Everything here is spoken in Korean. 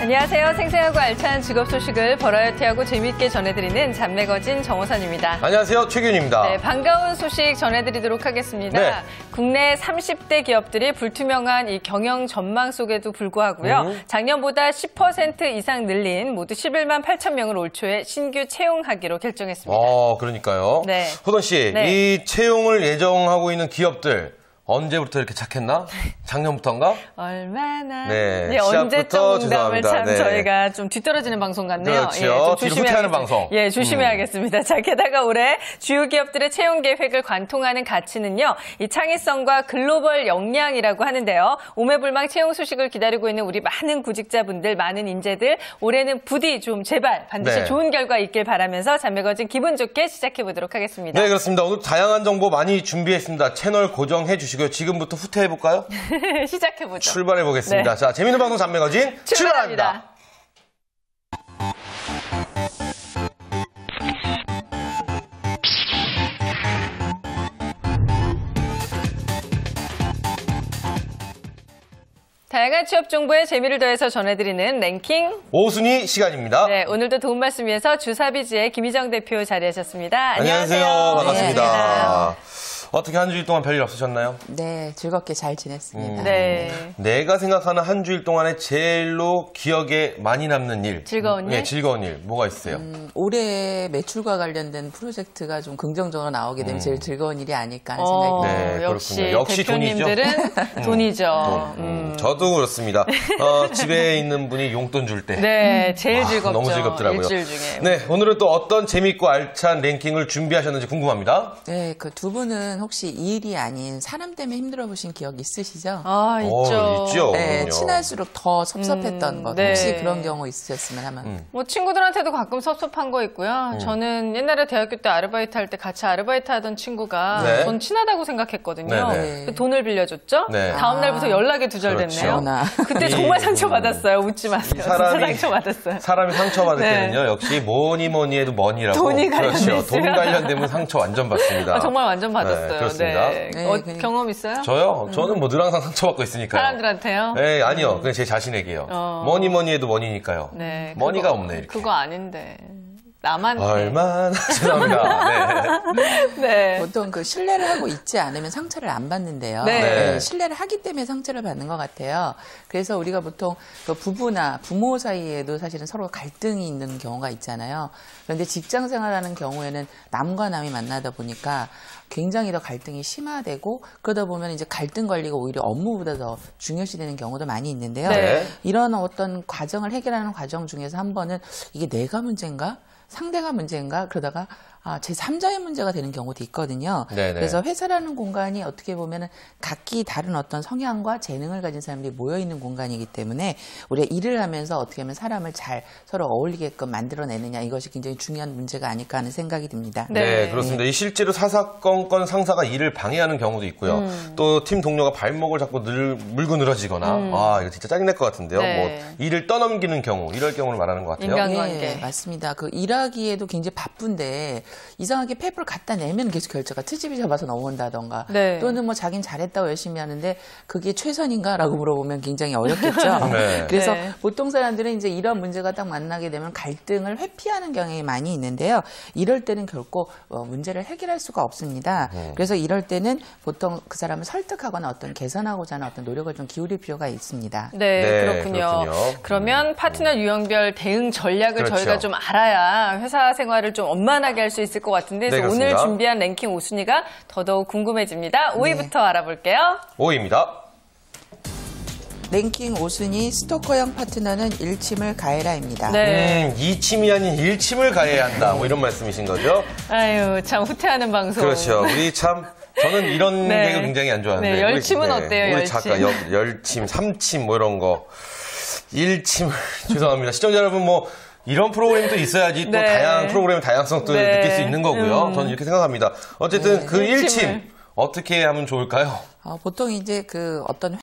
안녕하세요. 생생하고 알찬 직업 소식을 버라이어티하고 재미있게 전해드리는 잡매거진 정호선입니다. 안녕하세요. 최균입니다. 네, 반가운 소식 전해드리도록 하겠습니다. 네. 국내 30대 기업들이 불투명한 이 경영 전망 속에도 불구하고요. 작년보다 10% 이상 늘린 모두 11만 8천 명을 올 초에 신규 채용하기로 결정했습니다. 그러니까요. 네. 호선 씨, 네. 이 채용을 예정하고 있는 기업들 언제부터 이렇게 착했나? 작년부터인가? 얼마나. 네, 네, 언제적 농담을 참 네. 저희가 좀 뒤떨어지는 방송 같네요. 그렇죠. 예, 좀 뒤로 후퇴하는 방송. 예, 조심해야겠습니다. 자, 게다가 올해 주요 기업들의 채용 계획을 관통하는 가치는요, 이 창의성과 글로벌 역량이라고 하는데요. 오매불망 채용 소식을 기다리고 있는 우리 많은 구직자분들, 많은 인재들, 올해는 부디 좀 제발 반드시 네. 좋은 결과 있길 바라면서 잡매거진 기분 좋게 시작해 보도록 하겠습니다. 네, 그렇습니다. 오늘 다양한 정보 많이 준비했습니다. 채널 고정해 주시고요. 지금부터 후퇴해볼까요? 시작해보죠. 출발해보겠습니다. 네. 자, 재밌는 방송 잡매거진 출발합니다. 다양한 취업 정보에 재미를 더해서 전해드리는 랭킹 오순위 시간입니다. 네, 오늘도 도움 말씀 위해서 주사비지의 김희정 대표 자리하셨습니다. 안녕하세요. 반갑습니다. 안녕하세요. 어떻게 한 주일 동안 별일 없으셨나요? 네, 즐겁게 잘 지냈습니다. 네. 내가 생각하는 한 주일 동안에 제일로 기억에 많이 남는 일. 즐거운 일? 네, 즐거운 일. 뭐가 있으세요? 올해 매출과 관련된 프로젝트가 좀 긍정적으로 나오게 되면 제일 즐거운 일이 아닐까 하는 생각이 듭니다. 네, 역시 그렇군요. 역시 대표님들은 돈이죠. 저도 그렇습니다. 집에 있는 분이 용돈 줄 때. 네, 제일 즐겁죠. 너무 즐겁더라고요. 일주일 중에. 네, 오늘은 또 어떤 재미있고 알찬 랭킹을 준비하셨는지 궁금합니다. 네, 그 두 분은 혹시 이 일이 아닌 사람 때문에 힘들어 보신 기억 있으시죠? 아, 있죠. 있죠. 네, 그럼요. 친할수록 더 섭섭했던 것. 네. 혹시 그런 경우 있으셨으면 하면. 뭐 친구들한테도 가끔 섭섭한 거 있고요. 저는 옛날에 대학교 때 아르바이트 할 때 같이 아르바이트 하던 친구가 네. 전 친하다고 생각했거든요. 네. 그 돈을 빌려줬죠. 네. 다음 날부터 연락이 두절됐네요. 그렇죠. 그때 정말 상처받았어요. 웃지 마세요. 진짜 상처받았어요. 사람이 상처받을 네. 때는요, 역시 뭐니 해도 머니라고. 돈이 그렇죠. 돈 관련됐으면. 관련되면 상처 완전 받습니다. 정말 완전 받았어요. 네, 그렇습니다. 네. 네, 경험 있어요? 저요? 저는 뭐 늘 항상 상처받고 있으니까요. 사람들한테요? 네, 아니요. 그냥 제 자신에게요. 뭐니 해도 머니니까요. 네. 머니가 없네, 이렇게. 그거 아닌데. 남한테. 얼마나 죄송합니다. 네. 보통 그 신뢰를 하고 있지 않으면 상처를 안 받는데요. 네. 네, 신뢰를 하기 때문에 상처를 받는 것 같아요. 그래서 우리가 보통 그 부부나 부모 사이에도 사실은 서로 갈등이 있는 경우가 있잖아요. 그런데 직장 생활하는 경우에는 남과 남이 만나다 보니까 굉장히 더 갈등이 심화되고 그러다 보면 이제 갈등 관리가 오히려 업무보다 더 중요시되는 경우도 많이 있는데요. 네. 이런 어떤 과정을 해결하는 과정 중에서 한 번은 이게 내가 문제인가? 상대가 문제인가? 그러다가 제3자의 문제가 되는 경우도 있거든요. 네네. 그래서 회사라는 공간이 어떻게 보면은 각기 다른 어떤 성향과 재능을 가진 사람들이 모여있는 공간이기 때문에 우리가 일을 하면서 어떻게 하면 사람을 잘 서로 어울리게끔 만들어내느냐 이것이 굉장히 중요한 문제가 아닐까 하는 생각이 듭니다. 네, 그렇습니다. 이 실제로 사사건건 상사가 일을 방해하는 경우도 있고요. 또 팀 동료가 발목을 잡고 물고 늘어지거나 이거 진짜 짜증날 것 같은데요. 네. 뭐 일을 떠넘기는 경우, 이럴 경우를 말하는 것 같아요. 인간관계. 네, 맞습니다. 그 일하기에도 굉장히 바쁜데 이상하게 페이퍼를 갖다 내면 계속 결제가 트집이 잡아서 넘어온다던가 네. 또는 뭐 자긴 잘했다고 열심히 하는데 그게 최선인가라고 물어보면 굉장히 어렵겠죠. 네. 그래서 네. 보통 사람들은 이제 이런 문제가 딱 만나게 되면 갈등을 회피하는 경향이 많이 있는데요. 이럴 때는 결코 문제를 해결할 수가 없습니다. 그래서 이럴 때는 보통 그 사람을 설득하거나 어떤 개선하고자 하는 어떤 노력을 좀 기울일 필요가 있습니다. 네, 네, 그렇군요. 그렇군요. 그러면 파트너 유형별 대응 전략을 그렇죠. 저희가 좀 알아야 회사 생활을 좀 원만하게 할 수 있을 것 같은데 네, 그래서 오늘 그렇습니다. 준비한 랭킹 5순위가 더더욱 궁금해집니다. 5위부터 알아볼게요. 5위입니다. 랭킹 5순위 스토커형 파트너는 일침을 가해라입니다. 네. 2침이 아닌 1침을 가해야 한다. 뭐 이런 말씀이신 거죠? 아유, 참 후퇴하는 방송. 그렇죠. 우리 참 저는 이런 네. 개그 굉장히 안 좋아하는데. 네, 열침은 어때요, 우리 열침? 작가 열침, 3침 뭐 이런 거. 1침 죄송합니다. 시청자 여러분 뭐 이런 프로그램도 있어야지 또 네. 다양한 프로그램의 다양성도 네. 느낄 수 있는 거고요. 저는 이렇게 생각합니다. 어쨌든 그 일침을. 1침 어떻게 하면 좋을까요? 보통 이제 그 어떤